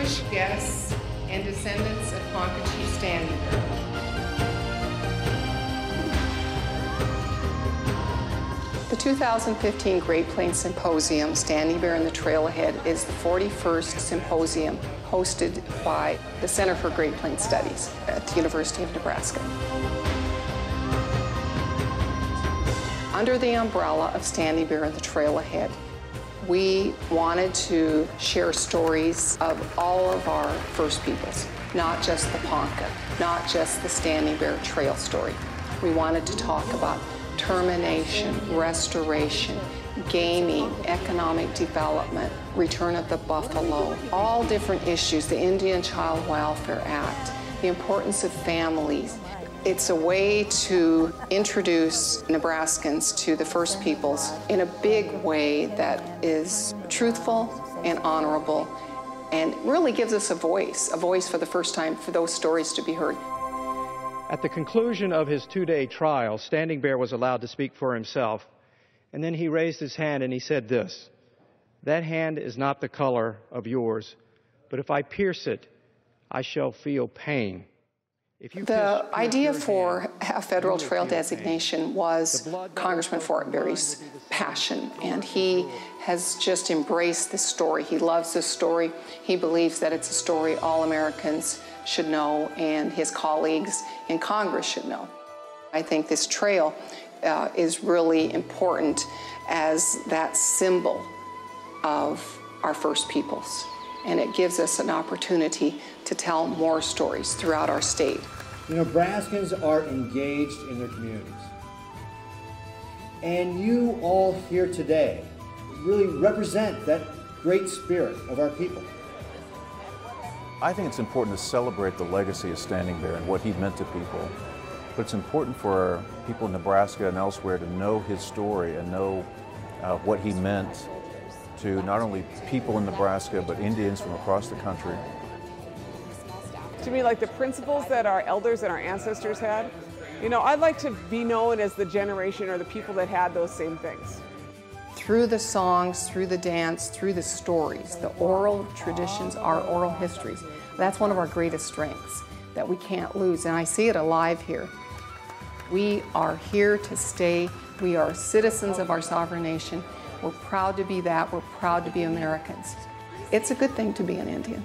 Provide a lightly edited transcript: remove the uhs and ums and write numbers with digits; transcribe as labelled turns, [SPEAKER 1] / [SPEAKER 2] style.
[SPEAKER 1] distinguished guests and descendants of Ponca Chief Standing Bear. The 2015 Great Plains Symposium, Standing Bear and the Trailhead, is the 41st symposium hosted by the Center for Great Plains Studies at the University of Nebraska. Under the umbrella of Standing Bear and the Trailhead, we wanted to share stories of all of our First Peoples, not just the Ponca, not just the Standing Bear Trail story. We wanted to talk about termination, restoration, gaming, economic development, return of the buffalo, all different issues, the Indian Child Welfare Act, the importance of families. It's a way to introduce Nebraskans to the First Peoples in a big way that is truthful and honorable and really gives us a voice for the first time for those stories to be heard.
[SPEAKER 2] At the conclusion of his two-day trial, Standing Bear was allowed to speak for himself, and then he raised his hand and he said this: "That hand is not the color of yours, but if I pierce it, I shall feel pain."
[SPEAKER 1] The idea for a federal trail designation was Congressman Fortenberry's passion, and he has just embraced this story. He loves this story. He believes that it's a story all Americans should know and his colleagues in Congress should know. I think this trail is really important as that symbol of our First Peoples, and it gives us an opportunity to tell more stories throughout our state.
[SPEAKER 3] The Nebraskans are engaged in their communities. And you all here today really represent that great spirit of our people.
[SPEAKER 4] I think it's important to celebrate the legacy of Standing Bear and what he meant to people. But it's important for people in Nebraska and elsewhere to know his story and know what he meant to not only people in Nebraska, but Indians from across the country.
[SPEAKER 5] To me, like the principles that our elders and our ancestors had, you know, I'd like to be known as the generation or the people that had those same things.
[SPEAKER 1] Through the songs, through the dance, through the stories, the oral traditions, our oral histories, that's one of our greatest strengths that we can't lose, and I see it alive here. We are here to stay. We are citizens of our sovereign nation. We're proud to be that. We're proud to be Americans. It's a good thing to be an Indian.